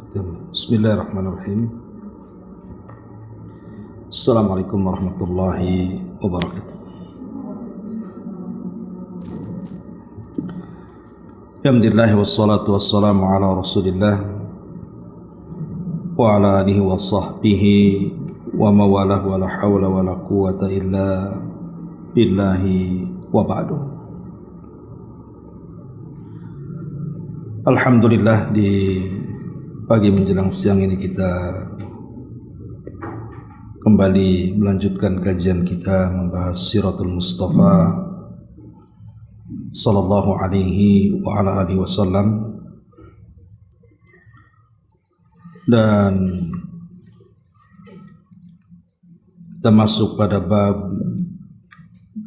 Bismillahirrahmanirrahim. Assalamualaikum warahmatullahi wabarakatuh. Alhamdulillah wassalatu wassalamu ala rasulillah wa ala alihi wa sahbihi wa mawalah wa la hawla wa la quwata illa billahi wa ba'du. Alhamdulillah, di pagi menjelang siang ini kita kembali melanjutkan kajian kita membahas Siratul Mustafa sallallahu alaihi wa ala alihi wasallam, dan kita masuk pada bab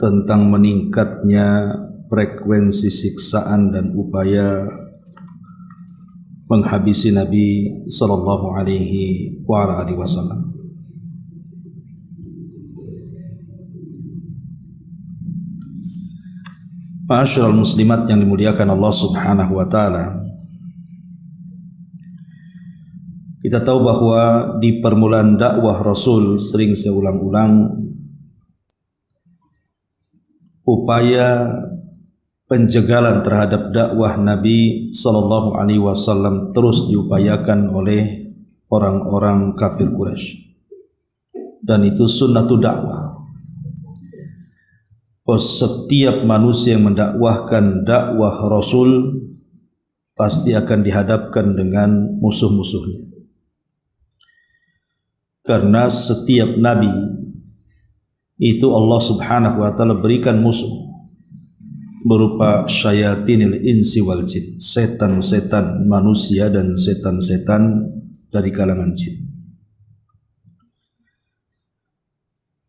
tentang meningkatnya frekuensi siksaan dan upaya menghabisi Nabi sallallahu alaihi wa ala alihi wasallam. Ma'asyiral muslimat yang dimuliakan Allah Subhanahu wa taala. Kita tahu bahwa di permulaan dakwah Rasul sering saya ulang-ulang, upaya penjagalan terhadap dakwah Nabi sallallahu alaihi wasallam terus diupayakan oleh orang-orang kafir Quraisy. Dan itu sunnatud dakwah. Setiap manusia yang mendakwahkan dakwah Rasul pasti akan dihadapkan dengan musuh-musuhnya. Karena setiap nabi itu Allah Subhanahu wa taala berikan musuh berupa syayatinil insi wal jin, setan-setan manusia dan setan-setan dari kalangan jin.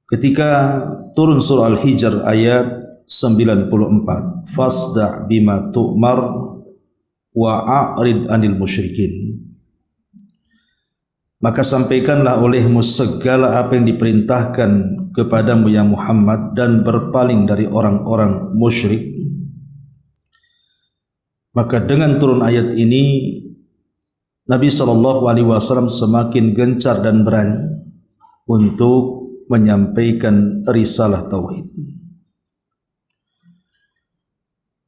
Ketika turun surah Al-Hijr ayat 94, fasda' bima tu'mar wa a'rid 'anil musyrikin, maka sampaikanlah olehmu segala apa yang diperintahkan kepadamu ya Muhammad dan berpaling dari orang-orang musyrik. Maka dengan turun ayat ini Nabi SAW semakin gencar dan berani untuk menyampaikan risalah tauhid.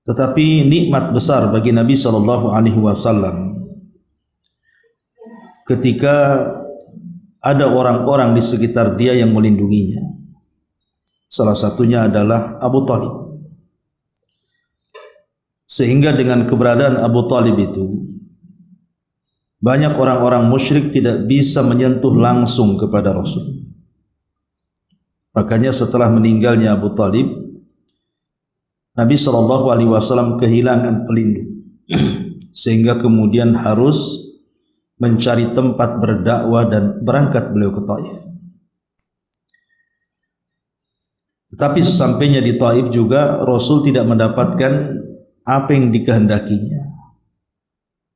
Tetapi nikmat besar bagi Nabi SAW ketika ada orang-orang di sekitar dia yang melindunginya. Salah satunya adalah Abu Talib. Sehingga dengan keberadaan Abu Talib itu, banyak orang-orang musyrik tidak bisa menyentuh langsung kepada Rasul. Makanya setelah meninggalnya Abu Talib, Nabi SAW kehilangan pelindung, sehingga kemudian harus mencari tempat berdakwah dan berangkat beliau ke Taif. Tetapi sesampainya di Taif juga Rasul tidak mendapatkan apa yang dikehendakinya.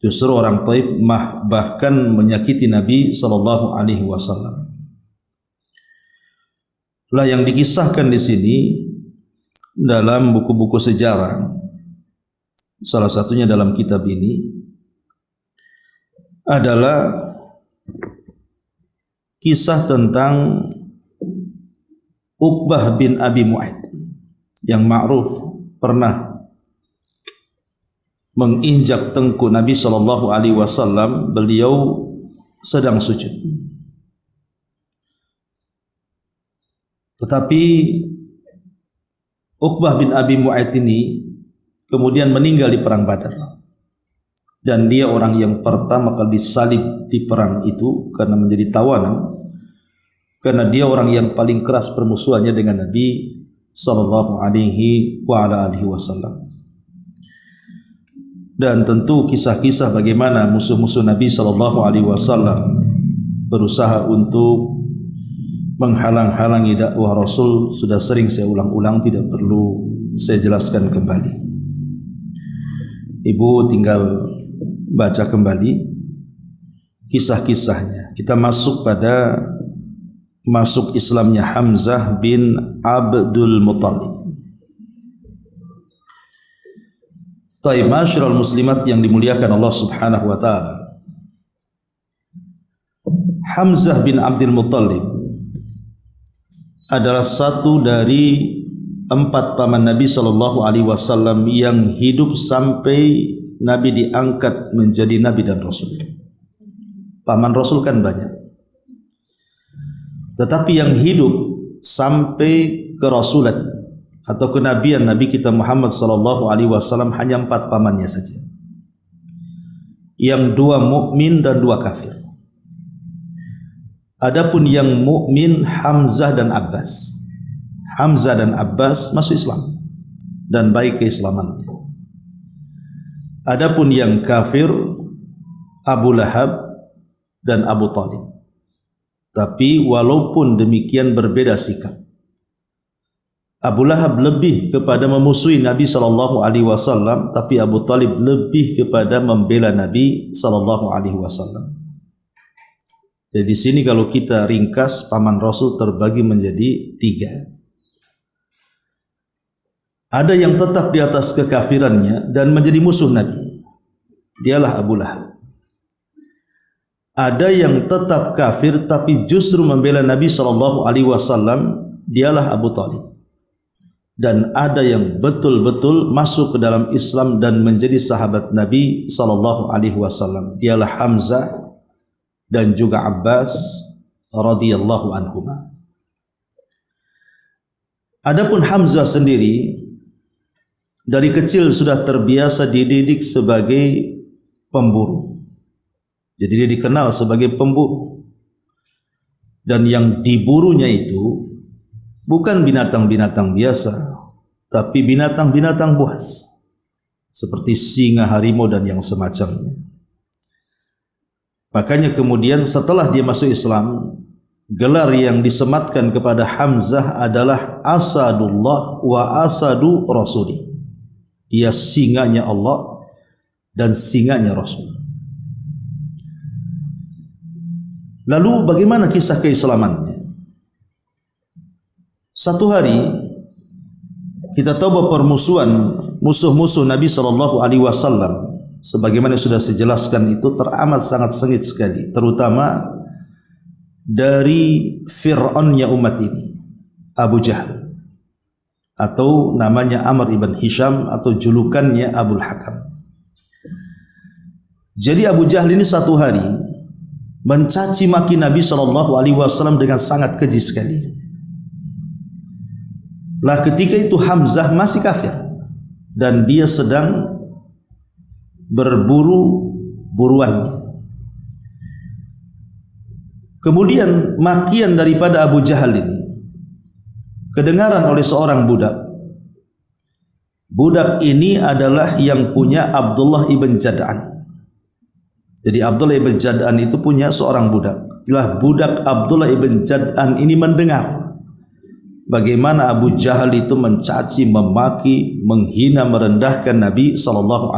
Justru orang Taif bahkan menyakiti Nabi SAW. Lah yang dikisahkan di sini dalam buku-buku sejarah, salah satunya dalam kitab ini adalah kisah tentang Uqbah bin Abi Mu'ayth yang ma'ruf pernah menginjak tengkuk Nabi sallallahu alaihi wasallam. Beliau sedang sujud. Tetapi Uqbah bin Abi Mu'ayth ini kemudian meninggal di perang Badar. Dan dia orang yang pertama kali disalib di perang itu karena menjadi tawanan. Karena dia orang yang paling keras permusuhannya dengan Nabi sallallahu alaihi wa ala alihi wasallam. Dan tentu kisah-kisah bagaimana musuh-musuh Nabi sallallahu alaihi wasallam berusaha untuk menghalang-halangi dakwah Rasul sudah sering saya ulang-ulang, tidak perlu saya jelaskan kembali. Ibu tinggal baca kembali kisah-kisahnya. Kita masuk pada Islamnya Hamzah bin Abdul Muttalib. Taib, masyarul muslimat yang dimuliakan Allah Subhanahu wa taala. Hamzah bin Abdul Muttalib adalah satu dari 4 paman Nabi SAW yang hidup sampai Nabi diangkat menjadi Nabi dan Rasul. Paman Rasul kan banyak, tetapi yang hidup sampai kerasulan atau kenabian Nabi kita Muhammad SAW hanya 4 pamannya saja, yang 2 mukmin dan 2 kafir. Adapun yang mukmin Hamzah dan Abbas. Hamzah dan Abbas masuk Islam dan baik keislamannya. Adapun yang kafir Abu Lahab dan Abu Talib. Tapi walaupun demikian berbeda sikap. Abu Lahab lebih kepada memusuhi Nabi SAW, tapi Abu Talib lebih kepada membela Nabi SAW. Jadi di sini kalau kita ringkas, paman Rasul terbagi menjadi 3. Ada yang tetap di atas kekafirannya dan menjadi musuh Nabi. Dialah Abu Lahab. Ada yang tetap kafir tapi justru membela Nabi SAW. Dialah Abu Talib. Dan ada yang betul-betul masuk ke dalam Islam dan menjadi sahabat Nabi SAW. Dialah Hamzah dan juga Abbas radhiyallahu anhuma. Adapun Hamzah sendiri dari kecil sudah terbiasa dididik sebagai pemburu. Jadi dia dikenal sebagai pemburu. Dan yang diburunya itu bukan binatang-binatang biasa, tapi binatang-binatang buas seperti singa, harimau dan yang semacamnya. Makanya kemudian setelah dia masuk Islam, gelar yang disematkan kepada Hamzah adalah Asadullah wa Asadu Rasuli. Dia singanya Allah dan singanya Rasul. Lalu bagaimana kisah keislamannya? Satu hari kita tahu bahwa permusuhan musuh-musuh Nabi SAW sebagaimana sudah saya jelaskan itu teramat sangat sengit sekali, terutama dari Fir'aunnya umat ini, Abu Jahal, atau namanya Amr ibn Hisham atau julukannya Abul Hakam. Jadi Abu Jahal ini satu hari mencaci maki Nabi SAW dengan sangat keji sekali. Lah ketika itu Hamzah masih kafir dan dia sedang berburu buruannya. Kemudian makian daripada Abu Jahal ini kedengaran oleh seorang budak. Budak ini adalah yang punya Abdullah ibn Jad'an. Jadi Abdullah ibn Jad'an itu punya seorang budak. Itulah budak Abdullah ibn Jad'an ini mendengar bagaimana Abu Jahal itu mencaci, memaki, menghina, merendahkan Nabi SAW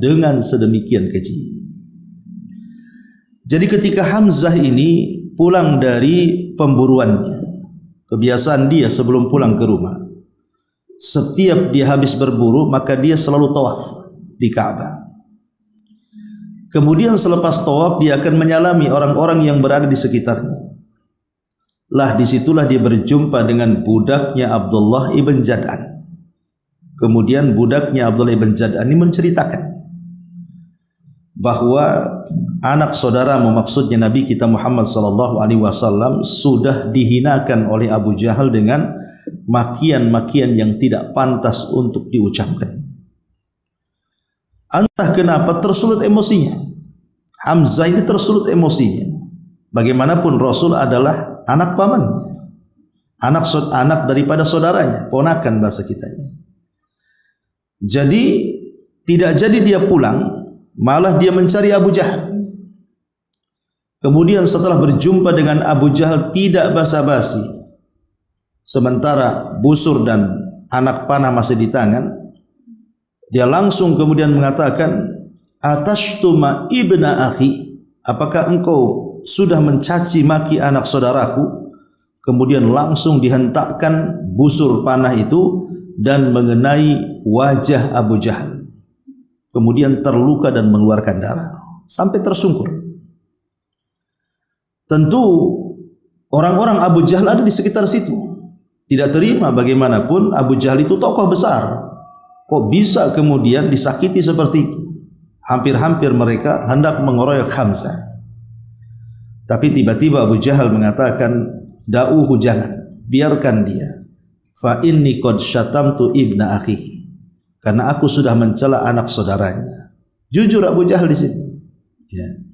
dengan sedemikian keji. Jadi ketika Hamzah ini pulang dari pemburuannya, kebiasaan dia sebelum pulang ke rumah, setiap dia habis berburu maka dia selalu tawaf di Ka'bah. Kemudian selepas tawaf dia akan menyalami orang-orang yang berada di sekitarnya. Lah disitulah dia berjumpa dengan budaknya Abdullah ibn Jad'an. Kemudian budaknya Abdullah ibn Jad'an ini menceritakan bahwa anak saudaramu, maksudnya Nabi kita Muhammad SAW, sudah dihinakan oleh Abu Jahal dengan makian-makian yang tidak pantas untuk diucapkan. Entah kenapa tersulut emosinya. Hamzah ini tersulut emosinya. Bagaimanapun Rasul adalah anak pamannya, anak daripada saudaranya, ponakan bahasa kitanya. Jadi tidak jadi dia pulang, malah dia mencari Abu Jahal. Kemudian setelah berjumpa dengan Abu Jahal tidak basa-basi, sementara busur dan anak panah masih di tangan, dia langsung kemudian mengatakan, "Atashtuma ibna akhi, apakah engkau sudah mencaci maki anak saudaraku?" Kemudian langsung dihentakkan busur panah itu dan mengenai wajah Abu Jahal. Kemudian terluka dan mengeluarkan darah sampai tersungkur. Tentu orang-orang Abu Jahal ada di sekitar situ. Tidak terima bagaimanapun Abu Jahal itu tokoh besar. Kok bisa kemudian disakiti seperti itu? Hampir-hampir mereka hendak mengeroyok Hamzah. Tapi tiba-tiba Abu Jahal mengatakan, da'uhu, jangan, biarkan dia. Fa inni qad syatamtu ibna akhihi. Karena aku sudah mencela anak saudaranya. Jujur Abu Jahal di sini. Ya.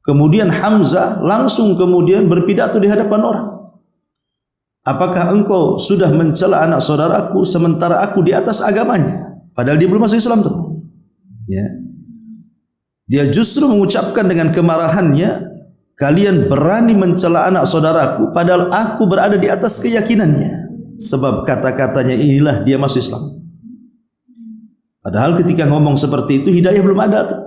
Kemudian Hamzah langsung kemudian berpidato di hadapan orang. Apakah engkau sudah mencela anak saudaraku sementara aku di atas agamanya? Padahal dia belum masuk Islam tuh. Ya. Dia justru mengucapkan dengan kemarahannya, kalian berani mencela anak saudaraku padahal aku berada di atas keyakinannya. Sebab kata-katanya inilah dia masuk Islam. Padahal ketika ngomong seperti itu hidayah belum ada tuh.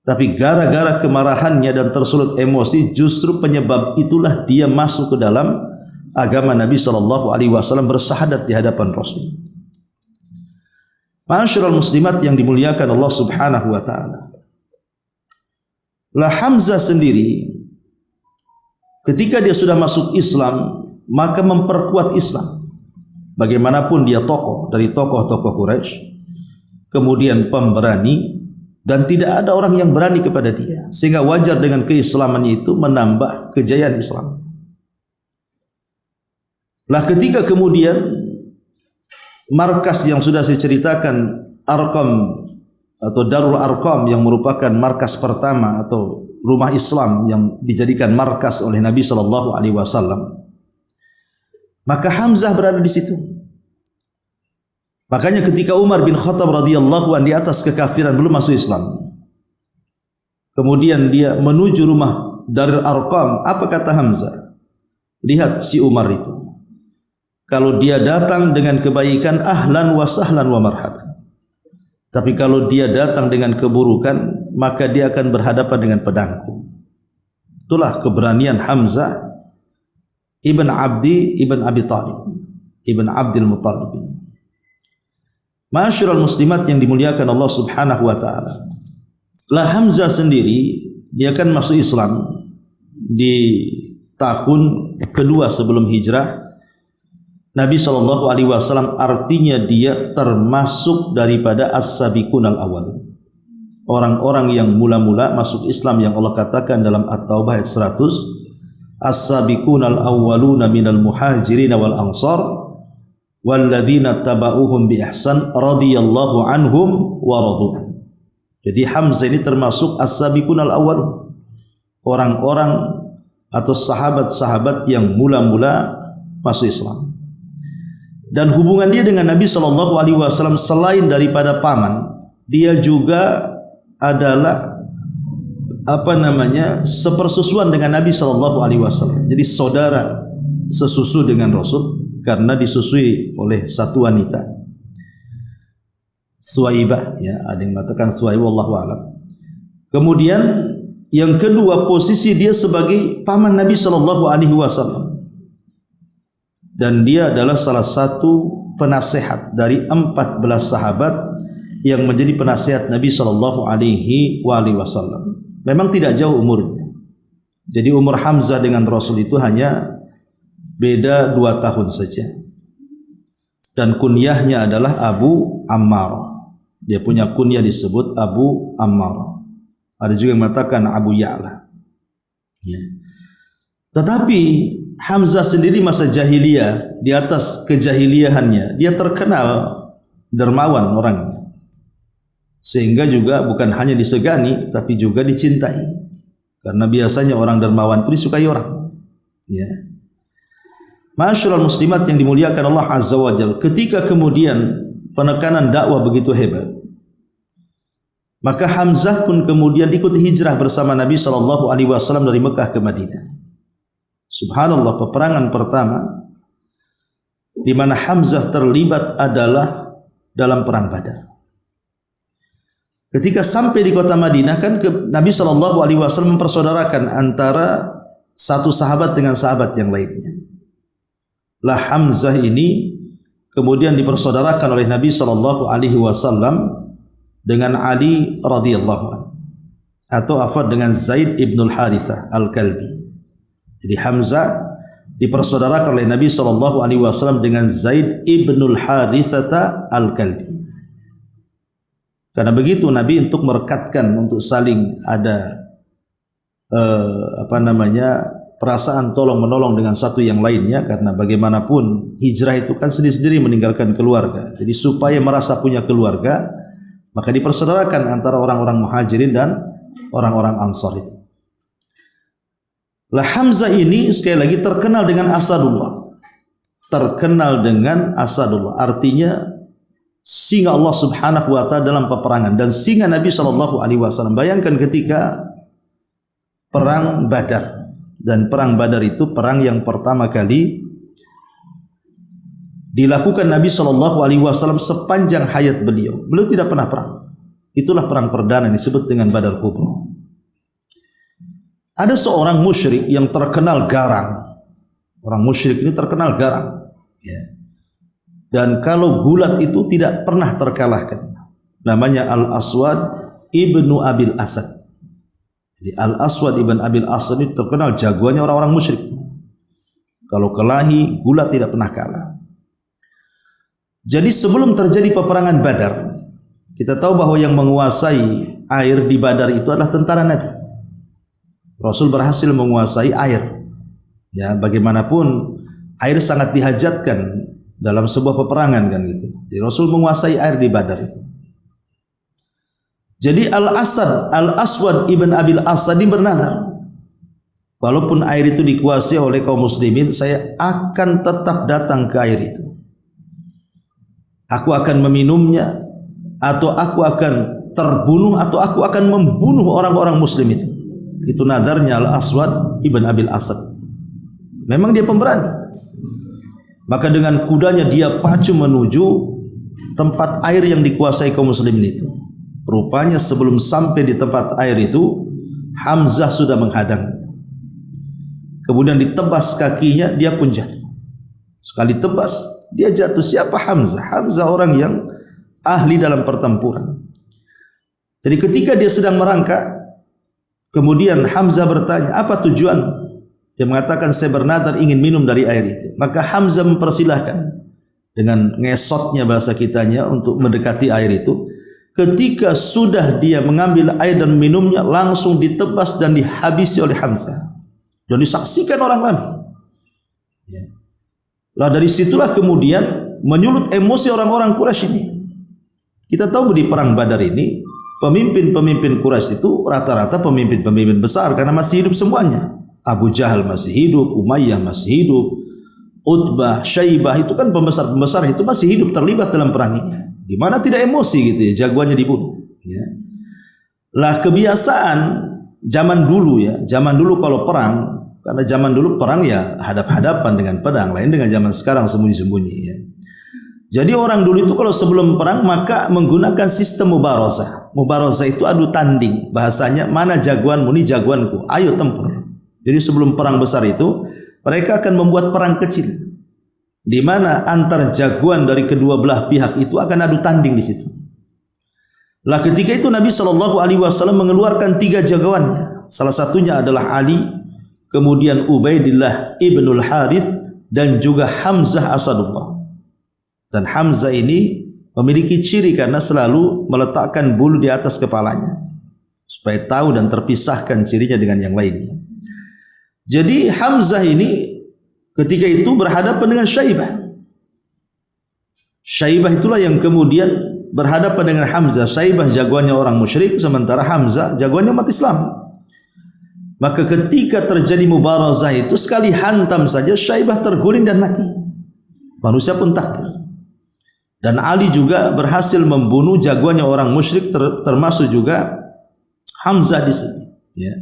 Tapi gara-gara kemarahannya dan tersulut emosi, justru penyebab itulah dia masuk ke dalam agama Nabi SAW, bersahadat di hadapan Rasul. Ma'asyiral muslimat yang dimuliakan Allah Subhanahu wa taala. Lah Hamzah sendiri ketika dia sudah masuk Islam, maka memperkuat Islam. Bagaimanapun dia tokoh dari tokoh-tokoh Quraisy, kemudian pemberani, dan tidak ada orang yang berani kepada dia, sehingga wajar dengan keislamannya itu menambah kejayaan Islam. Lah ketika kemudian markas yang sudah saya ceritakan, Arqam atau Darul Arqam, yang merupakan markas pertama atau rumah Islam yang dijadikan markas oleh Nabi SAW, maka Hamzah berada di situ. Makanya ketika Umar bin Khattab radhiyallahu anhu di atas kekafiran belum masuk Islam, kemudian dia menuju rumah Darul Arqam, apa kata Hamzah? Lihat si Umar itu, kalau dia datang dengan kebaikan, ahlan wa sahlan wa marhaban. Tapi kalau dia datang dengan keburukan, maka dia akan berhadapan dengan pedangku. Itulah keberanian Hamzah ibn Abi Talib, ibn Abdul Muttalib. Ma'asyiral muslimat yang dimuliakan Allah Subhanahu wa taala. Lah Hamzah sendiri dia kan masuk Islam di tahun kedua sebelum hijrah Nabi SAW, artinya dia termasuk daripada as-sabiqun al-awwalun, orang-orang yang mula-mula masuk Islam yang Allah katakan dalam At-Taubah ayat 100, as-sabiqun al-awwaluna minal muhajirin wal ansar walladzina tabauhum bi ihsan radhiyallahu anhum wa radu'an. Jadi Hamzah ini termasuk as-sabiqun al-awwalun, orang-orang atau sahabat-sahabat yang mula-mula masuk Islam. Dan hubungan dia dengan Nabi SAW selain daripada paman, dia juga adalah sepersusuan dengan Nabi SAW. Jadi saudara sesusu dengan Rasul karena disusui oleh satu wanita, Suwaibah, ya, ada yang mengatakan Suwaibah, wallahu a'lam. Kemudian yang kedua, posisi dia sebagai paman Nabi SAW. Dan dia adalah salah satu penasehat dari 14 sahabat yang menjadi penasehat Nabi SAW. Memang tidak jauh umurnya. Jadi umur Hamzah dengan Rasul itu hanya beda 2 tahun saja. Dan kunyahnya adalah Abu Ammar. Dia punya kunyah disebut Abu Ammar. Ada juga yang mengatakan Abu Ya'la. Ya. Tetapi Hamzah sendiri masa jahiliyah, di atas kejahiliyahannya dia terkenal dermawan orangnya, sehingga juga bukan hanya disegani tapi juga dicintai, karena biasanya orang dermawan itu disukai orang. Ya. Ma'asyiral muslimat yang dimuliakan Allah Azza wa Jalla, ketika kemudian penekanan dakwah begitu hebat, maka Hamzah pun kemudian ikut hijrah bersama Nabi SAW dari Mekah ke Madinah. Subhanallah, peperangan pertama di mana Hamzah terlibat adalah dalam perang Badar. Ketika sampai di kota Madinah, kan Nabi SAW mempersaudarakan antara satu sahabat dengan sahabat yang lainnya. Lah Hamzah ini kemudian dipersaudarakan oleh Nabi SAW dengan Ali radhiyallahu anhu, atau dengan Zaid ibn al-Harithah al-Kalbi. Jadi Hamzah dipersaudarakan oleh Nabi SAW dengan Zaid ibnul Harithata al-Kalbi. Karena begitu Nabi untuk merekatkan, untuk saling ada perasaan tolong menolong dengan satu yang lainnya, karena bagaimanapun hijrah itu kan sendiri-sendiri meninggalkan keluarga. Jadi supaya merasa punya keluarga, maka dipersaudarakan antara orang-orang Muhajirin dan orang-orang Ansar itu. Lah Hamzah ini sekali lagi terkenal dengan Asadullah. Terkenal dengan Asadullah, artinya singa Allah Subhanahu wa taala dalam peperangan dan singa Nabi SAW. Bayangkan ketika perang Badar. Dan perang Badar itu perang yang pertama kali dilakukan Nabi SAW sepanjang hayat beliau. Beliau tidak pernah perang. Itulah perang perdana yang disebut dengan Badar Kubra. Ada seorang musyrik yang terkenal garang. Orang musyrik ini terkenal garang. Ya. Dan kalau gulat itu tidak pernah terkalahkan. Namanya Al-Aswad ibnu Abil Asad. Jadi Al-Aswad ibn Abil Asad itu terkenal jagoannya orang-orang musyrik. Kalau kelahi, gulat tidak pernah kalah. Jadi sebelum terjadi peperangan Badar, kita tahu bahwa yang menguasai air di Badar itu adalah tentara Nabi. Rasul berhasil menguasai air. Ya, bagaimanapun air sangat dihajatkan dalam sebuah peperangan kan gitu. Jadi Rasul menguasai air di Badar itu. Jadi Al-Aswad ibn Abil Asad bernazar, walaupun air itu dikuasai oleh kaum muslimin, saya akan tetap datang ke air itu. Aku akan meminumnya, atau aku akan terbunuh, atau aku akan membunuh orang-orang muslim itu. Itu nadarnya Al-Aswad ibn Abil Asad. Memang dia pemberani. Maka dengan kudanya dia pacu menuju tempat air yang dikuasai kaum muslimin itu. Rupanya sebelum sampai di tempat air itu, Hamzah sudah menghadang. Kemudian ditebas kakinya, dia pun jatuh. Sekali tebas, dia jatuh. Siapa Hamzah? Hamzah orang yang ahli dalam pertempuran. Jadi ketika dia sedang merangkak, kemudian Hamzah bertanya, apa tujuan? Dia mengatakan, saya bernadar ingin minum dari air itu. Maka Hamzah mempersilahkan dengan ngesotnya bahasa kitanya untuk mendekati air itu. Ketika sudah dia mengambil air dan minumnya, langsung ditebas dan dihabisi oleh Hamzah dan disaksikan orang ramai. Ya. Lah dari situlah kemudian menyulut emosi orang-orang Quraisy ini. Kita tahu di perang Badar ini pemimpin-pemimpin Quraisy itu rata-rata pemimpin-pemimpin besar karena masih hidup semuanya. Abu Jahal masih hidup, Umayyah masih hidup, Utbah, Syaibah itu kan pembesar-pembesar itu masih hidup terlibat dalam perang ini. Di mana tidak emosi gitu ya, jagoannya dibunuh. Ya. Lah kebiasaan zaman dulu ya, zaman dulu kalau perang, karena zaman dulu perang ya hadap-hadapan dengan pedang, lain dengan zaman sekarang sembunyi-sembunyi ya. Jadi orang dulu itu kalau sebelum perang maka menggunakan sistem mubarazah. Mubarazah itu adu tanding, bahasanya mana jagoanmu, ini jagoanku, ayo tempur. Jadi sebelum perang besar itu mereka akan membuat perang kecil, di mana antar jagoan dari kedua belah pihak itu akan adu tanding di situ. Lah ketika itu Nabi SAW mengeluarkan 3 jagoannya. Salah satunya adalah Ali, kemudian Ubaidillah ibnul Harith, dan juga Hamzah Asadullah. Dan Hamzah ini memiliki ciri karena selalu meletakkan bulu di atas kepalanya supaya tahu dan terpisahkan cirinya dengan yang lainnya. Jadi Hamzah ini ketika itu berhadapan dengan Syaibah. Syaibah itulah yang kemudian berhadapan dengan Hamzah. Syaibah jagoannya orang musyrik, sementara Hamzah jagoannya umat Islam. Maka ketika terjadi mubarazah itu, sekali hantam saja Syaibah terguling dan mati. Manusia pun takbir. Dan Ali juga berhasil membunuh jagoannya orang musyrik, termasuk juga Hamzah di sini. Ya.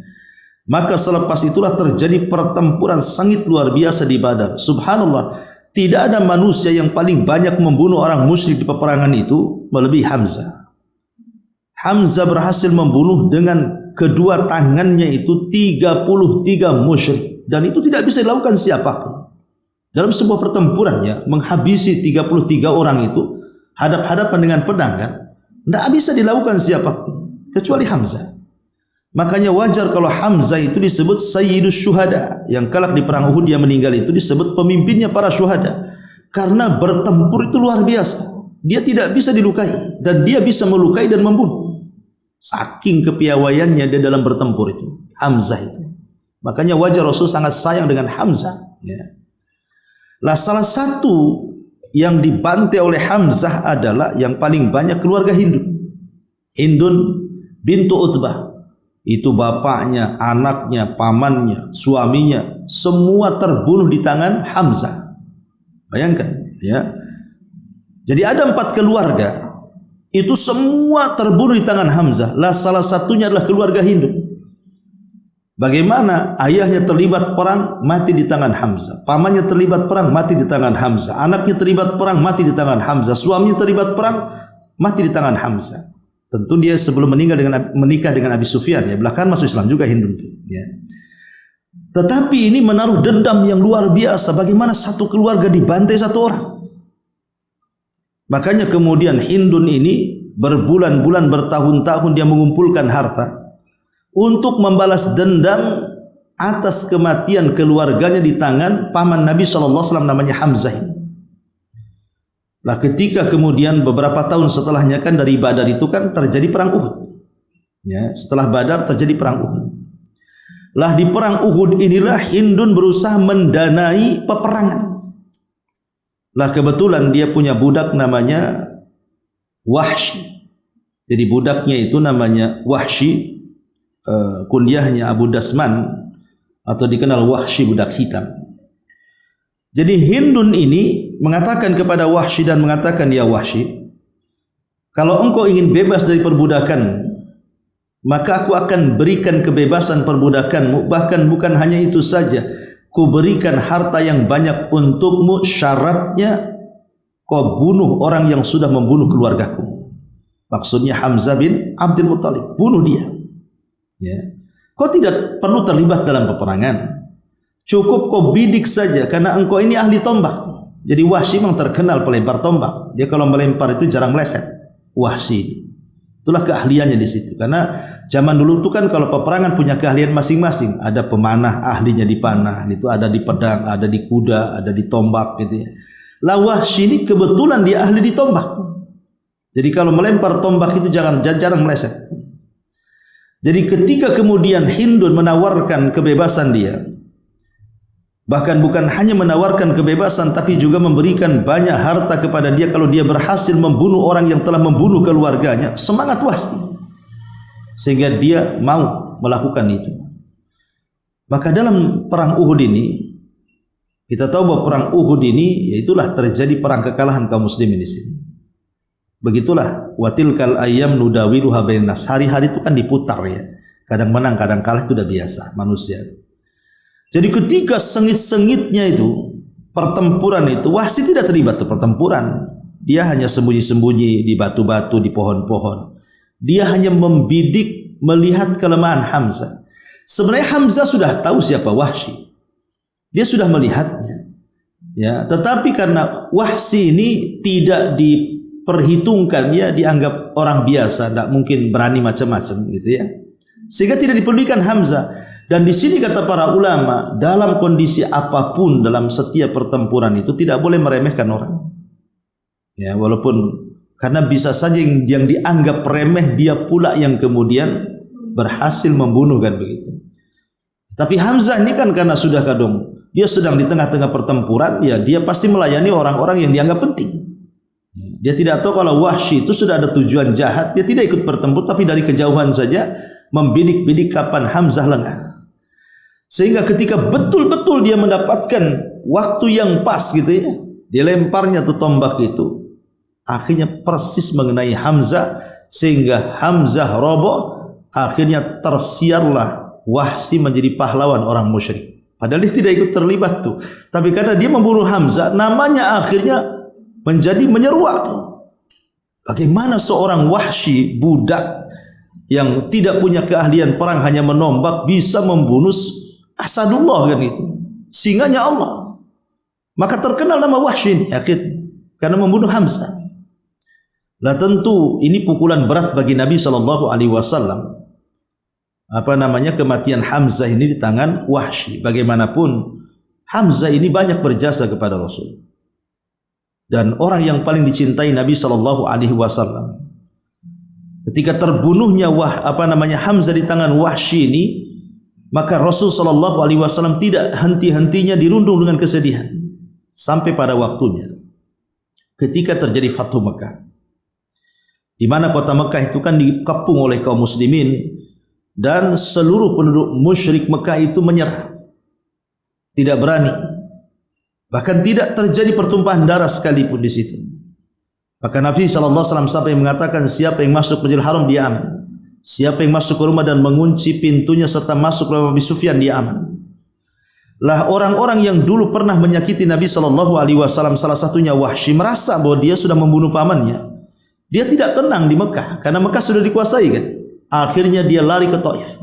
Maka selepas itulah terjadi pertempuran sangat luar biasa di Badar. Subhanallah, tidak ada manusia yang paling banyak membunuh orang musyrik di peperangan itu melebihi Hamzah. Hamzah berhasil membunuh dengan kedua tangannya itu 33 musyrik, dan itu tidak bisa dilakukan siapapun. Dalam sebuah pertempuran ya, menghabisi 33 orang itu hadap-hadapan dengan pedang kan, tidak bisa dilakukan siapapun kecuali Hamzah. Makanya wajar kalau Hamzah itu disebut Sayyidus Syuhada, yang kelak di perang Uhud dia meninggal itu disebut pemimpinnya para syuhada. Karena bertempur itu luar biasa. Dia tidak bisa dilukai dan dia bisa melukai dan membunuh. Saking kepiawaiannya dia dalam bertempur itu, Hamzah itu. Makanya wajar Rasul sangat sayang dengan Hamzah. Ya. Lah salah satu yang dibantai oleh Hamzah adalah yang paling banyak keluarga Hindun. Hindun bintu Utbah. Itu bapaknya, anaknya, pamannya, suaminya, semua terbunuh di tangan Hamzah. Bayangkan, ya. Jadi ada 4 keluarga, itu semua terbunuh di tangan Hamzah. Lah salah satunya adalah keluarga Hindu. Bagaimana ayahnya terlibat perang, mati di tangan Hamzah. Pamannya terlibat perang, mati di tangan Hamzah. Anaknya terlibat perang, mati di tangan Hamzah. Suaminya terlibat perang, mati di tangan Hamzah. Tentu dia sebelum menikah dengan Abi Sufyan, ya, belakangan masuk Islam juga Hindun, ya. Tetapi ini menaruh dendam yang luar biasa. Bagaimana satu keluarga dibantai satu orang? Makanya kemudian Hindun ini berbulan-bulan, bertahun-tahun dia mengumpulkan harta untuk membalas dendam atas kematian keluarganya di tangan paman Nabi SAW namanya Hamzah ini. Lah ketika kemudian beberapa tahun setelahnya kan dari Badar itu kan terjadi perang Uhud. Ya, setelah Badar terjadi perang Uhud. Lah di perang Uhud inilah Hindun berusaha mendanai peperangan. Lah kebetulan dia punya budak namanya Wahsy. Jadi budaknya itu namanya Wahsy, kunyahnya Abu Dasman atau dikenal Wahsy budak hitam. Jadi Hindun ini mengatakan kepada Wahsy dan mengatakan, ya Wahsy, kalau engkau ingin bebas dari perbudakan, maka aku akan berikan kebebasan perbudakanmu. Bahkan bukan hanya itu saja, ku berikan harta yang banyak untukmu, syaratnya kau bunuh orang yang sudah membunuh keluargaku. Maksudnya Hamzah bin Abdul Muttalib, bunuh dia. Ya. Kau tidak perlu terlibat dalam peperangan. Cukup kau bidik saja karena engkau ini ahli tombak. Jadi Wahsy memang terkenal pelempar tombak. Dia kalau melempar itu jarang meleset. Wahsy ini. Itulah keahliannya di situ. Karena zaman dulu itu kan kalau peperangan punya keahlian masing-masing. Ada pemanah, ahlinya di panah, gitu. Ada di pedang, ada di kuda, ada di tombak, gitu ya. Lah Wahsy ini kebetulan dia ahli di tombak. Jadi kalau melempar tombak itu jarang meleset. Jadi ketika kemudian Hindun menawarkan kebebasan dia, bahkan bukan hanya menawarkan kebebasan, tapi juga memberikan banyak harta kepada dia kalau dia berhasil membunuh orang yang telah membunuh keluarganya. Semangat Wahsy, sehingga dia mau melakukan itu. Maka dalam perang Uhud ini, kita tahu bahwa perang Uhud ini, yaitulah terjadi perang kekalahan kaum muslimin di sini. Begitulah watilkal ayyam nudawiluha bainan nas. Hari-hari itu kan diputar, ya. Kadang menang, kadang kalah, itu udah biasa manusia itu. Jadi ketika sengit-sengitnya itu pertempuran itu, Wahsy tidak terlibat di pertempuran. Dia hanya sembunyi-sembunyi di batu-batu, di pohon-pohon. Dia hanya membidik melihat kelemahan Hamzah. Sebenarnya Hamzah sudah tahu siapa Wahsy. Dia sudah melihatnya. Ya, tetapi karena Wahsy ini tidak diperhitungkan, ya dianggap orang biasa, tidak mungkin berani macam-macam gitu ya. Sehingga tidak dipedulikan Hamzah. Dan di sini kata para ulama, dalam kondisi apapun dalam setiap pertempuran itu tidak boleh meremehkan orang. Ya, walaupun karena bisa saja yang dianggap remeh dia pula yang kemudian berhasil membunuh, kan begitu. Tapi Hamzah ini kan karena sudah kadung dia sedang di tengah-tengah pertempuran, ya dia pasti melayani orang-orang yang dianggap penting. Dia tidak tahu kalau Wahsy itu sudah ada tujuan jahat, dia tidak ikut bertempur, tapi dari kejauhan saja membidik-bidik kapan Hamzah lengah. Sehingga ketika betul-betul dia mendapatkan waktu yang pas gitu ya, dia lemparnya tuh tombak itu, akhirnya persis mengenai Hamzah, sehingga Hamzah roboh. Akhirnya tersiarlah Wahsy menjadi pahlawan orang musyrik. Padahal dia tidak ikut terlibat tuh, tapi karena dia membunuh Hamzah, namanya akhirnya menjadi menyeruak tuh. Bagaimana seorang Wahsy, budak yang tidak punya keahlian perang, hanya menombak, bisa membunuh Asadullah, kan itu, singanya Allah. Maka terkenal nama Wahsy ini akhirnya karena membunuh Hamzah. Lah tentu ini pukulan berat bagi Nabi SAW. kematian Hamzah ini di tangan Wahsy. Bagaimanapun Hamzah ini banyak berjasa kepada Rasul dan orang yang paling dicintai Nabi sallallahu alaihi wasallam. Ketika terbunuhnya Hamzah di tangan Wahsy ini, maka Rasul sallallahu alaihi wasallam tidak henti-hentinya dirundung dengan kesedihan sampai pada waktunya ketika terjadi Fathu Mekah, di mana kota Mekah itu kan dikepung oleh kaum muslimin dan seluruh penduduk musyrik Mekah itu menyerah, tidak berani, bahkan tidak terjadi pertumpahan darah sekalipun di situ. Maka Nabi SAW sampai mengatakan, siapa yang masuk Masjidil Haram dia aman, siapa yang masuk ke rumah dan mengunci pintunya serta masuk ke rumah Abu Sufyan dia aman. Lah orang-orang yang dulu pernah menyakiti Nabi SAW, salah satunya Wahsy, merasa bahwa dia sudah membunuh pamannya. Dia tidak tenang di Mekah karena Mekah sudah dikuasai kan. Akhirnya dia lari ke Taif.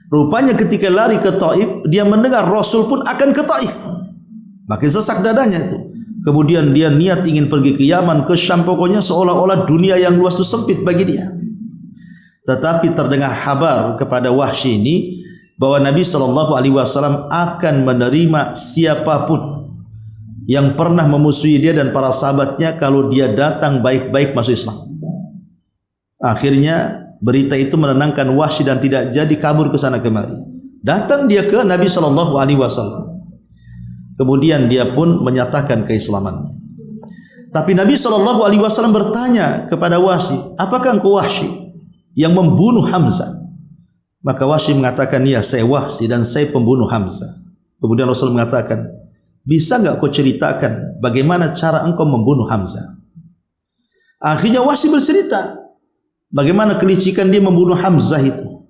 Rupanya ketika lari ke Taif, dia mendengar Rasul pun akan ke Taif. Makin sesak dadanya itu. Kemudian dia niat ingin pergi ke Yaman, ke Syam, pokoknya seolah-olah dunia yang luas itu sempit bagi dia. Tetapi terdengar kabar kepada Wahsy ini bahwa Nabi SAW akan menerima siapapun yang pernah memusuhi dia dan para sahabatnya kalau dia datang baik-baik masuk Islam. Akhirnya berita itu menenangkan Wahsy dan tidak jadi kabur ke sana kemari. Datang dia ke Nabi SAW. Kemudian dia pun menyatakan keislamannya. Tapi Nabi SAW bertanya kepada Wahsy, apakah engkau Wahsy yang membunuh Hamzah? Maka Wahsy mengatakan, ya saya Wahsy dan saya pembunuh Hamzah. Kemudian Rasul mengatakan, bisa enggak kau ceritakan bagaimana cara engkau membunuh Hamzah? Akhirnya Wahsy bercerita bagaimana kelicikan dia membunuh Hamzah itu.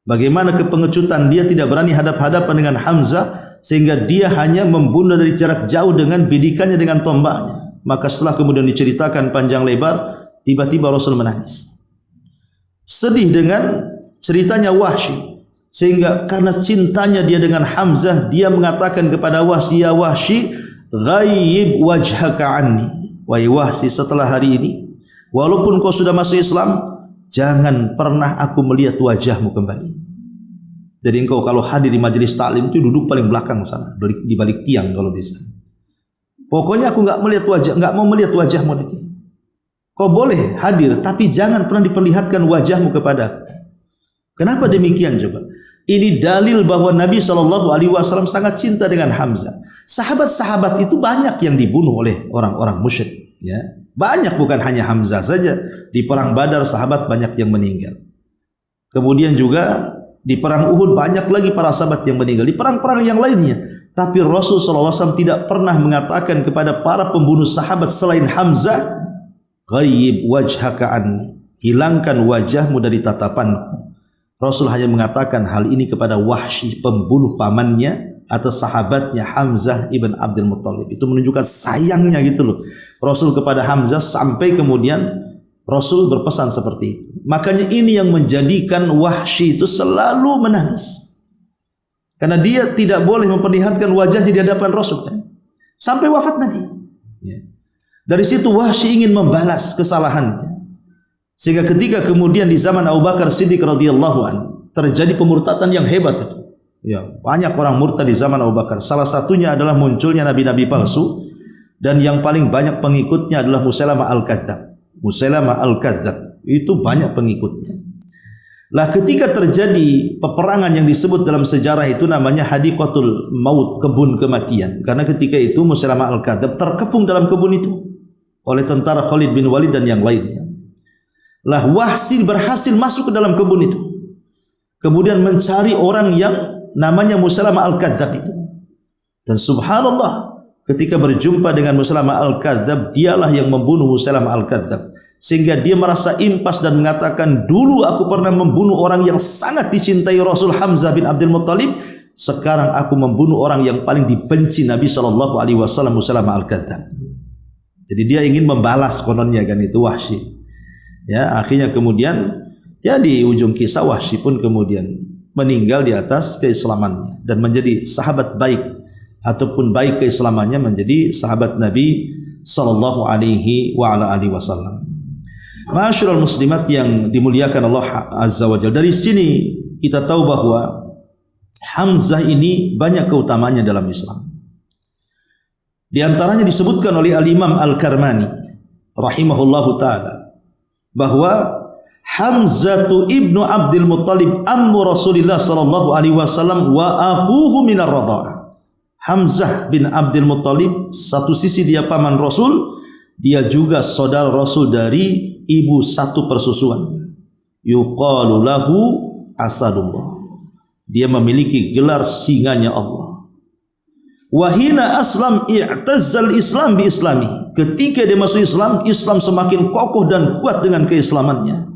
Bagaimana kepengecutan dia tidak berani hadap-hadapan dengan Hamzah sehingga dia hanya membunuh dari jarak jauh dengan bidikannya dengan tombaknya. Maka setelah kemudian diceritakan panjang lebar, tiba-tiba Rasul menangis. Sedih dengan ceritanya Wahsy. Sehingga karena cintanya dia dengan Hamzah, dia mengatakan kepada Wahsy, ya Wahsy, ghayyib wajhaka anni. Wahai Wahsy, setelah hari ini, walaupun kau sudah masuk Islam, jangan pernah aku melihat wajahmu kembali. Jadi engkau kalau hadir di majelis taklim itu duduk paling belakang sana, di balik tiang kalau bisa. Pokoknya aku enggak mau melihat wajahmu lagi. Kau boleh hadir, tapi jangan pernah diperlihatkan wajahmu kepada. Kenapa demikian coba? Ini dalil bahwa Nabi SAW sangat cinta dengan Hamzah. Sahabat-sahabat itu banyak yang dibunuh oleh orang-orang musyrik. Ya, banyak, bukan hanya Hamzah saja. Di perang Badar sahabat banyak yang meninggal. Kemudian juga di perang Uhud banyak lagi para sahabat yang meninggal. Di perang-perang yang lainnya. Tapi Rasul SAW tidak pernah mengatakan kepada para pembunuh sahabat selain Hamzah, ghayyib wajhaka anni, hilangkan wajahmu dari tatapanku. Rasul hanya mengatakan hal ini kepada Wahsy, pembunuh pamannya atau sahabatnya Hamzah ibn Abdul Muttalib. Itu menunjukkan sayangnya gitu loh Rasul kepada Hamzah, sampai kemudian Rasul berpesan seperti itu. Makanya ini yang menjadikan Wahsy itu selalu menangis, karena dia tidak boleh memperlihatkan wajahnya di hadapan Rasul kan? Sampai wafat nanti. Dari situ Wahsy ingin membalas kesalahannya. Sehingga ketika kemudian di zaman Abu Bakar Siddiq radhiyallahu an terjadi pemurtadan yang hebat itu. Ya, banyak orang murtad di zaman Abu Bakar. Salah satunya adalah munculnya nabi-nabi palsu, dan yang paling banyak pengikutnya adalah Musailamah al-Kadzdzab. Musailamah al-Kadzdzab itu banyak pengikutnya. Lah ketika terjadi peperangan yang disebut dalam sejarah itu namanya Hadiqatul Maut, kebun kematian. Karena ketika itu Musailamah al-Kadzdzab terkepung dalam kebun itu oleh tentara Khalid bin Walid dan yang lainnya. Lah Wahsy berhasil masuk ke dalam kebun itu, kemudian mencari orang yang namanya Musailamah al-Kadzdzab itu. Dan subhanallah, ketika berjumpa dengan Musailamah al-Kadzdzab, dialah yang membunuh Musailamah al-Kadzdzab. Sehingga dia merasa impas dan mengatakan, dulu aku pernah membunuh orang yang sangat dicintai Rasul, Hamzah bin Abdul Muttalib. Sekarang aku membunuh orang yang paling dibenci Nabi SAW, Musailamah al-Kadzdzab. Jadi dia ingin membalas kononnya kan itu Wahsy. Ya, akhirnya kemudian ya di ujung kisah Wahsy pun kemudian meninggal di atas keislamannya dan menjadi sahabat baik, ataupun baik keislamannya menjadi sahabat Nabi sallallahu alaihi wa ala alihi wasallam. Ma'asyiral muslimat yang dimuliakan Allah Azza wa Jalla, dari sini kita tahu bahwa Hamzah ini banyak keutamaannya dalam Islam. Di antaranya disebutkan oleh Al-Imam Al-Karmani rahimahullahu ta'ala bahwa Hamzah ibnu Abdul Muttalib ammu Rasulillah sallallahu alaihi wasallam wa akhuhu minar radha'ah. Hamzah bin Abdul Muttalib, satu sisi dia paman Rasul, dia juga saudara Rasul dari ibu satu persusuan. Yuqalu lahu Asadullah. Dia memiliki gelar singanya Allah. Wahina aslam i'tazzal Islam bi islami. Ketika dia masuk Islam, Islam semakin kokoh dan kuat dengan keislamannya.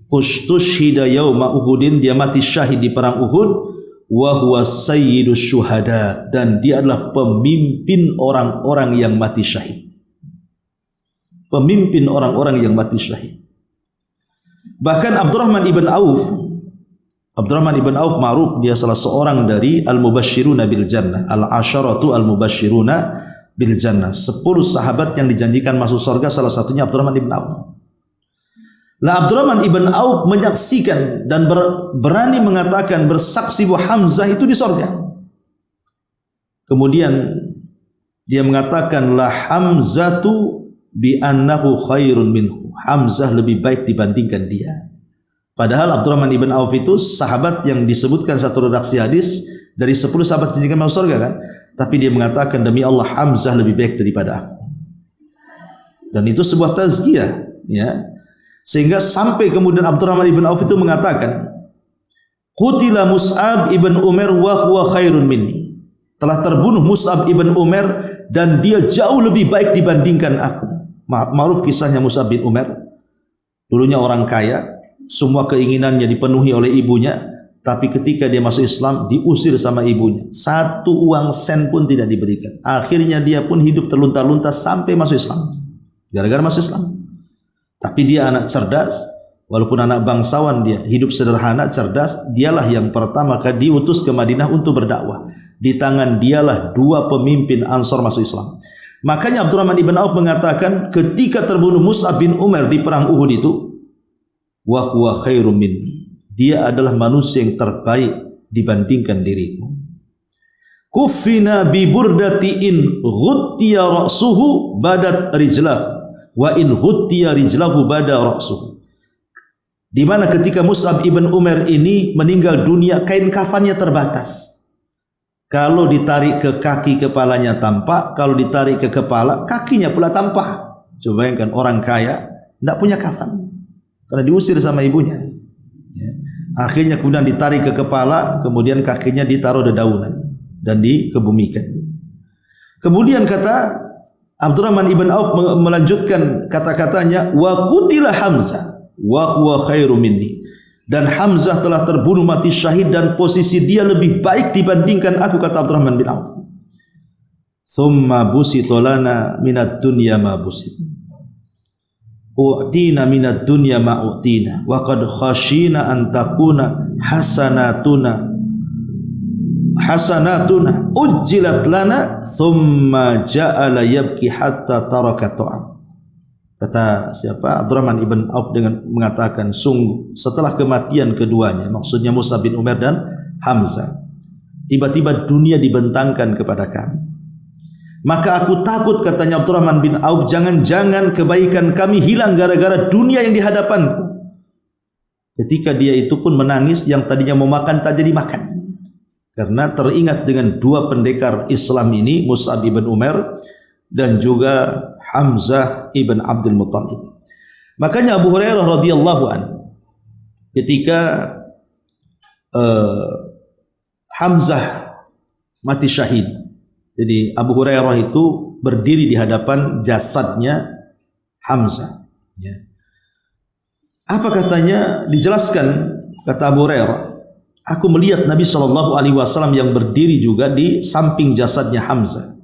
Ustushhida yauma Uhudin, dia mati syahid di perang Uhud. Wa huwa sayyidus syuhada, dan dia adalah pemimpin orang-orang yang mati syahid. Pemimpin orang-orang yang mati syahid. Bahkan Abdurrahman ibn Auf ma'ruf, dia salah seorang dari al-mubashshiruna bil jannah, al-asharatu al-mubashshiruna bil jannah, 10 sahabat yang dijanjikan masuk surga, salah satunya Abdurrahman ibn Auf. Nah, Abdurrahman ibn Auf menyaksikan dan berani mengatakan, bersaksi bahwa Hamzah itu di surga. Kemudian dia mengatakan, la Hamzatu bi annahu khairun minhu. Hamzah lebih baik dibandingkan dia. Padahal Abdurrahman ibn Auf itu sahabat yang disebutkan satu redaksi hadis dari 10 sahabat yang masuk surga kan. Tapi dia mengatakan, demi Allah Hamzah lebih baik daripada aku. Dan itu sebuah tazkiyah, ya. Sehingga sampai kemudian Abdurrahman ibn Auf itu mengatakan, qutila Mus'ab ibn Umair wa huwa khairun minni. Telah terbunuh Mus'ab ibn Umair dan dia jauh lebih baik dibandingkan aku. Ma'ruf kisahnya Mus'ab bin Umair. Dulunya orang kaya, semua keinginannya dipenuhi oleh ibunya, tapi ketika dia masuk Islam diusir sama ibunya. Satu uang sen pun tidak diberikan. Akhirnya dia pun hidup terlunta-lunta sampai masuk Islam. Gara-gara masuk Islam. Tapi dia anak cerdas, walaupun anak bangsawan, dia hidup sederhana, cerdas. Dialah yang pertama kali diutus ke Madinah untuk berdakwah. Di tangan dialah 2 pemimpin Ansor masuk Islam. Makanya Abdurrahman ibn Auf mengatakan, ketika terbunuh Mus'ab bin Umair di perang Uhud itu, wa huwa khairum minni, dia adalah manusia yang terbaik dibandingkan diriku. Kufina bi burdati in ghuttiya ra'suhu badat rijlah wa in ghuttiya rijlahu bada ra'suhu. Di mana ketika Mus'ab ibn Umair ini meninggal dunia, kain kafannya terbatas. Kalau ditarik ke kaki, kepalanya tampak. Kalau ditarik ke kepala, kakinya pula tampak. Coba bayangkan, orang kaya tidak punya kafan karena diusir sama ibunya, ya. Akhirnya kemudian ditarik ke kepala, kemudian kakinya ditaruh dedaunan dan dikebumikan. Kemudian kata Abdurrahman ibn Auf melanjutkan kata-katanya, wa qutila Hamzah wa huwa khairu minni, dan Hamzah telah terbunuh mati syahid dan posisi dia lebih baik dibandingkan aku, kata Abdurrahman bin Auf. Thumma busitolana minad dunya ma busit, u'tina minad dunya ma u'tina, wa qad khashina an takuna hasanatuna ujjilat lana thumma ja'ala yabki hatta taraka ta'am. Kata siapa? Abdurrahman ibn Auf dengan mengatakan, sungguh setelah kematian keduanya, maksudnya Mus'ab bin Umair dan Hamzah, tiba-tiba dunia dibentangkan kepada kami. Maka aku takut, katanya Abdurrahman bin Auf, jangan-jangan kebaikan kami hilang gara-gara dunia yang di hadapanku. Ketika dia itu pun menangis, yang tadinya mau makan tak jadi makan. Karena teringat dengan 2 pendekar Islam ini, Mus'ab ibn Umair dan juga Hamzah ibn Abdul Muttalib. Makanya Abu Hurairah radhiyallahu anhu, ketika Hamzah mati syahid, jadi Abu Hurairah itu berdiri di hadapan jasadnya Hamzah, ya. Apa katanya? Dijelaskan, kata Abu Hurairah, aku melihat Nabi SAW yang berdiri juga di samping jasadnya Hamzah.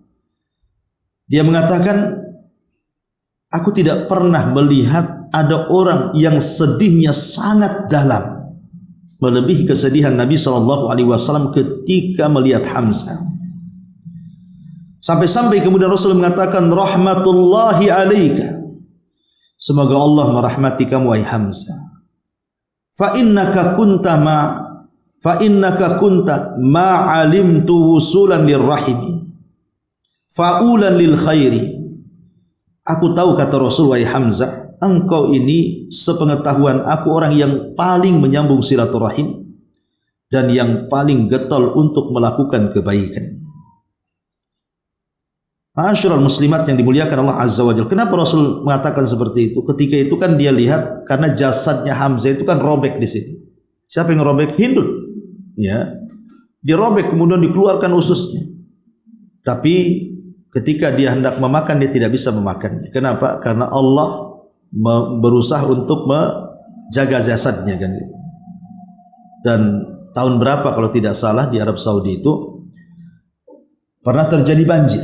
Dia mengatakan, aku tidak pernah melihat ada orang yang sedihnya sangat dalam melebihi kesedihan Nabi SAW ketika melihat Hamzah. Sampai-sampai kemudian Rasul mengatakan, rahmatullahi alaika, semoga Allah merahmati kamu wahai Hamzah. Fa innaka kunta ma alimtu wusulan lirrahimi fa'ulan lil khairi. Aku tahu, kata Rasul, wahai Hamzah, engkau ini sepengetahuan aku orang yang paling menyambung silaturahim dan yang paling getol untuk melakukan kebaikan. Ma'asyiral muslimat yang dimuliakan Allah Azza wa Jalla. Kenapa Rasul mengatakan seperti itu? Ketika itu kan dia lihat karena jasadnya Hamzah itu kan robek di sini. Siapa yang robek? Hindun. Ya. Dirobek kemudian dikeluarkan ususnya. Tapi ketika dia hendak memakan, dia tidak bisa memakannya. Kenapa? Karena Allah berusaha untuk menjaga jasadnya kan gitu. Dan tahun berapa kalau tidak salah di Arab Saudi itu pernah terjadi banjir.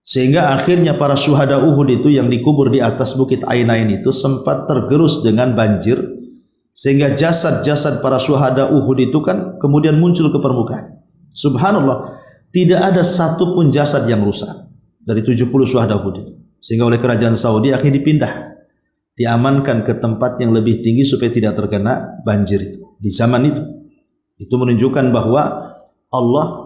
Sehingga akhirnya para syuhada Uhud itu yang dikubur di atas bukit Ainain itu sempat tergerus dengan banjir. Sehingga jasad-jasad para syuhada Uhud itu kan kemudian muncul ke permukaan. Subhanallah, tidak ada satupun jasad yang rusak dari 70 syuhada Uhud itu. Sehingga oleh kerajaan Saudi akhirnya dipindah, diamankan ke tempat yang lebih tinggi supaya tidak terkena banjir itu. Di zaman itu menunjukkan bahwa Allah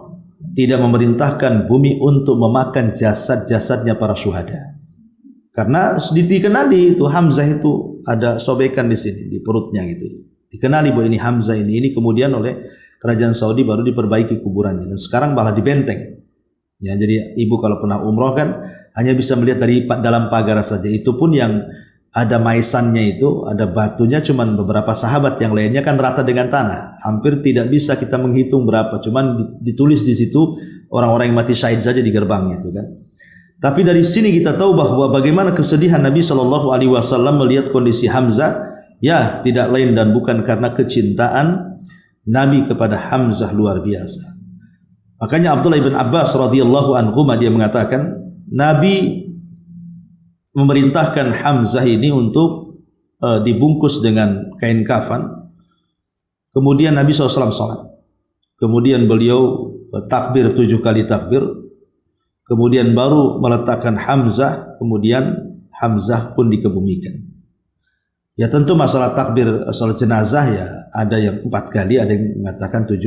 tidak memerintahkan bumi untuk memakan jasad-jasadnya para syuhada. Karena dikenali itu Hamzah itu ada sobekan di sini di perutnya gitu. Dikenali bahwa ini Hamzah ini kemudian oleh kerajaan Saudi baru diperbaiki kuburannya dan sekarang malah dibenteng. Ya, jadi ibu kalau pernah umroh kan hanya bisa melihat dari dalam pagar saja. Itu pun yang ada maisannya itu, ada batunya cuman beberapa sahabat, yang lainnya kan rata dengan tanah. Hampir tidak bisa kita menghitung berapa, cuman ditulis di situ orang-orang yang mati syahid saja di gerbang itu kan. Tapi dari sini kita tahu bahwa bagaimana kesedihan Nabi Shallallahu Alaihi Wasallam melihat kondisi Hamzah, ya tidak lain dan bukan karena kecintaan Nabi kepada Hamzah luar biasa. Makanya Abdullah bin Abbas radhiyallahu anhu dia mengatakan Nabi memerintahkan Hamzah ini untuk dibungkus dengan kain kafan. Kemudian Nabi SAW sholat. Kemudian beliau takbir 7 kali takbir. Kemudian baru meletakkan Hamzah. Kemudian Hamzah pun dikebumikan. Ya tentu masalah takbir sholat jenazah ya ada yang 4 kali, ada yang mengatakan 7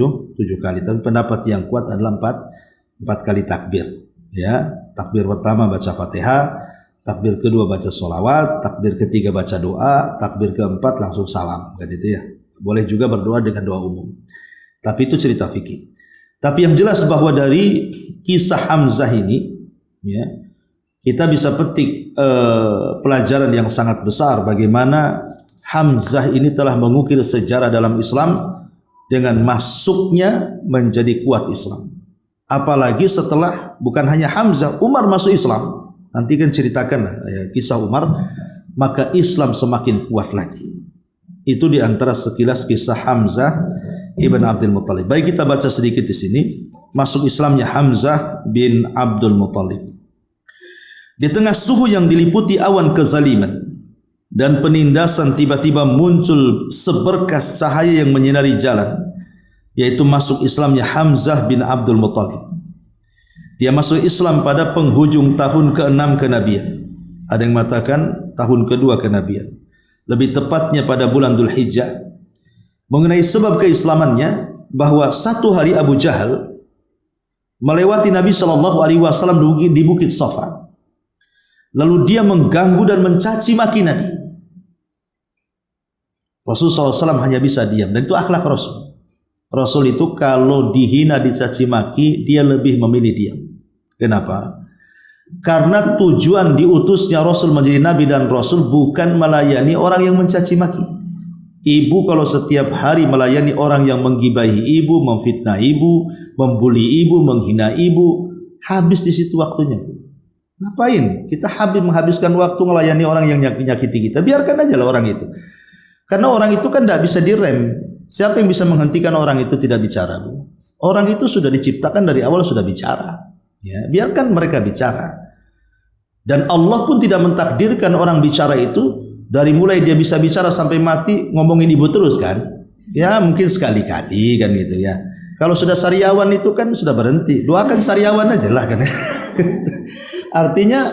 kali. Tapi pendapat yang kuat adalah 4 kali takbir. Ya, takbir pertama baca Fatihah. Takbir kedua baca sholawat, takbir ketiga baca doa, takbir keempat langsung salam, kan itu ya. Boleh juga berdoa dengan doa umum. Tapi itu cerita fikih. Tapi yang jelas bahwa dari kisah Hamzah ini, ya, kita bisa petik pelajaran yang sangat besar bagaimana Hamzah ini telah mengukir sejarah dalam Islam dengan masuknya menjadi kuat Islam. Apalagi setelah bukan hanya Hamzah, Umar masuk Islam. Nanti kan ceritakan ya, kisah Umar, maka Islam semakin kuat lagi. Itu di antara sekilas kisah Hamzah ibn Abdul Muttalib. Baik, kita baca sedikit di sini. Masuk Islamnya Hamzah bin Abdul Muttalib. Di tengah suhu yang diliputi awan kezaliman dan penindasan, tiba-tiba muncul seberkas cahaya yang menyinari jalan, yaitu masuk Islamnya Hamzah bin Abdul Muttalib. Dia masuk Islam pada penghujung tahun ke-6 kenabian. Ada yang mengatakan tahun kedua kenabian. Lebih tepatnya pada bulan Dzulhijjah. Mengenai sebab keislamannya, bahwa satu hari Abu Jahal melewati Nabi SAW di Bukit Safa. Lalu dia mengganggu dan mencaci maki Nabi. Rasulullah SAW hanya bisa diam, dan itu akhlak Rasul. Rasul itu kalau dihina, dicaci maki, dia lebih memilih diam. Kenapa? Karena tujuan diutusnya Rasul menjadi Nabi dan Rasul bukan melayani orang yang mencaci maki. Ibu kalau setiap hari melayani orang yang menggibahi ibu, memfitnah ibu, membuli ibu, menghina ibu, habis di situ waktunya. Ngapain? Kita menghabiskan waktu melayani orang yang nyakiti kita. Biarkan aja lah orang itu. Karena orang itu kan tidak bisa direm. Siapa yang bisa menghentikan orang itu tidak bicara, Bu? Orang itu sudah diciptakan dari awal sudah bicara. Ya, biarkan mereka bicara. Dan Allah pun tidak mentakdirkan orang bicara itu dari mulai dia bisa bicara sampai mati ngomongin ibu terus kan? Ya mungkin sekali-kali kan gitu ya. Kalau sudah sariawan itu kan sudah berhenti. Doakan sariawan aja lah kan. Artinya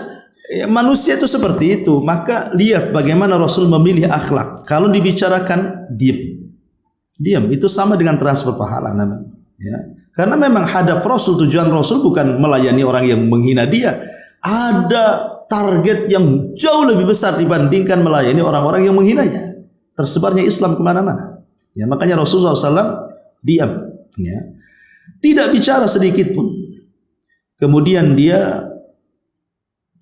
Ya, manusia itu seperti itu. Maka lihat bagaimana Rasul memilih akhlak. Kalau dibicarakan diam, itu sama dengan transfer pahala namanya. Ya. Karena memang hadaf Rasul, tujuan Rasul bukan melayani orang yang menghina dia. Ada target yang jauh lebih besar dibandingkan melayani orang-orang yang menghinanya. Tersebarnya Islam kemana-mana. Ya, makanya Rasulullah SAW diam. Ya. Tidak bicara sedikit pun. Kemudian dia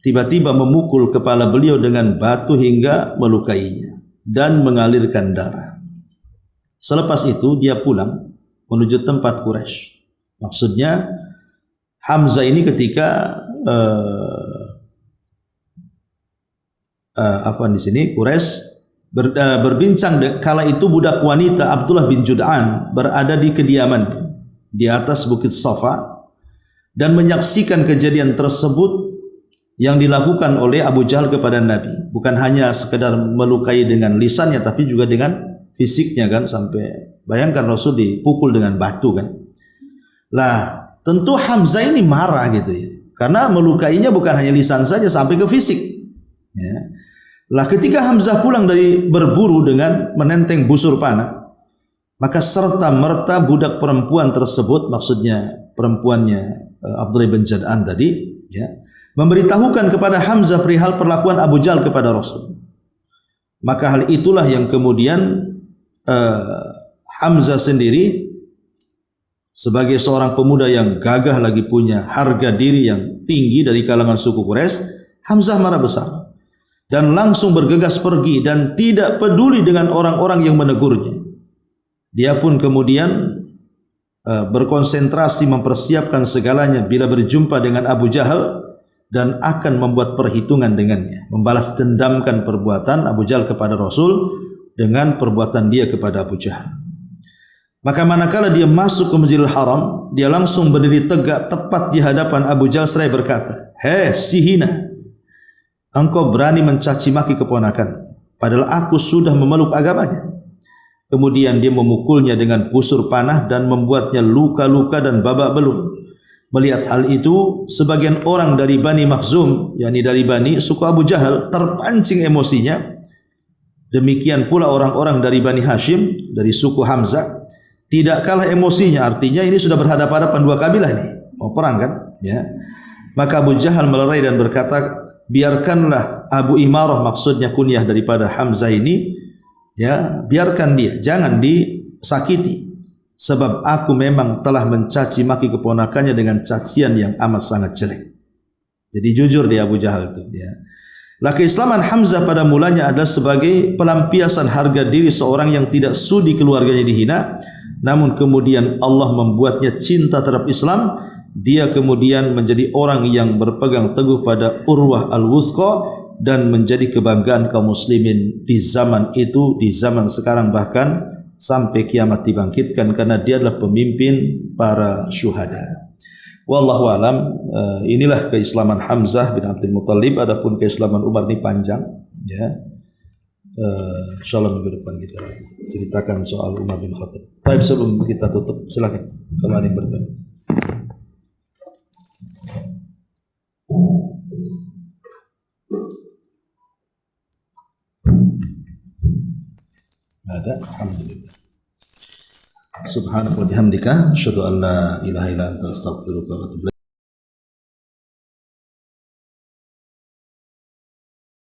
tiba-tiba memukul kepala beliau dengan batu hingga melukainya dan mengalirkan darah. Selepas itu dia pulang menuju tempat Quraisy. Maksudnya Hamzah ini ketika di sini Quraisy berbincang kala itu budak wanita Abdullah bin Jud'an berada di kediamannya di atas bukit Safa dan menyaksikan kejadian tersebut yang dilakukan oleh Abu Jahal kepada Nabi. Bukan hanya sekedar melukai dengan lisannya, tapi juga dengan fisiknya kan, sampai bayangkan Rasul dipukul dengan batu kan. Lah, tentu Hamzah ini marah gitu ya. Karena melukainya bukan hanya lisan saja, sampai ke fisik. Ya. Lah ketika Hamzah pulang dari berburu dengan menenteng busur panah, maka serta merta budak perempuan tersebut, maksudnya perempuannya Abdullah bin Jad'an tadi, ya, memberitahukan kepada Hamzah perihal perlakuan Abu Jahal kepada Rasul. Maka hal itulah yang kemudian Hamzah sendiri sebagai seorang pemuda yang gagah lagi punya harga diri yang tinggi dari kalangan suku Quraisy, Hamzah marah besar dan langsung bergegas pergi dan tidak peduli dengan orang-orang yang menegurnya. Dia pun kemudian berkonsentrasi mempersiapkan segalanya bila berjumpa dengan Abu Jahal dan akan membuat perhitungan dengannya, membalas dendamkan perbuatan Abu Jahal kepada Rasul dengan perbuatan dia kepada Abu Jahal. Maka manakala dia masuk ke Masjidil Haram, dia langsung berdiri tegak tepat di hadapan Abu Jahal seraya berkata, "Hei si hina, engkau berani mencaci maki keponakan, padahal aku sudah memeluk agamanya." Kemudian dia memukulnya dengan busur panah dan membuatnya luka-luka dan babak belur. Melihat hal itu, sebagian orang dari Bani Makhzum, yakni dari Bani suku Abu Jahal, terpancing emosinya. Demikian pula orang-orang dari Bani Hashim, dari suku Hamzah, tidak kalah emosinya. Artinya ini sudah berhadapan-hadapan dua kabilah ini, mau perang kan? Ya. Maka Abu Jahal melerai dan berkata, biarkanlah Abu Imarah, maksudnya kunyah daripada Hamzah ini, ya, biarkan dia, jangan disakiti. Sebab aku memang telah mencaci maki keponakannya dengan cacian yang amat sangat jelek. Jadi jujur dia Abu Jahal itu. Ya. Lah keislaman Hamzah pada mulanya adalah sebagai pelampiasan harga diri seorang yang tidak sudi keluarganya dihina. Namun kemudian Allah membuatnya cinta terhadap Islam. Dia kemudian menjadi orang yang berpegang teguh pada Urwah al-Wuthqa dan menjadi kebanggaan kaum muslimin di zaman itu, di zaman sekarang bahkan sampai kiamat dibangkitkan, karena dia adalah pemimpin para syuhada. Wallahu alam. Inilah keislaman Hamzah bin Abdul Muttalib. Adapun keislaman Umar ini panjang, ya. Insyaallah minggu depan kita ceritakan soal Umar bin Khattab. Baik, sebelum kita tutup, silakan kalau ada yang bertanya. Ada, alhamdulillah. Subhanaka wa bihamdika asyhadu an la ilaha illa anta astaghfiruka wa atubu ilaik.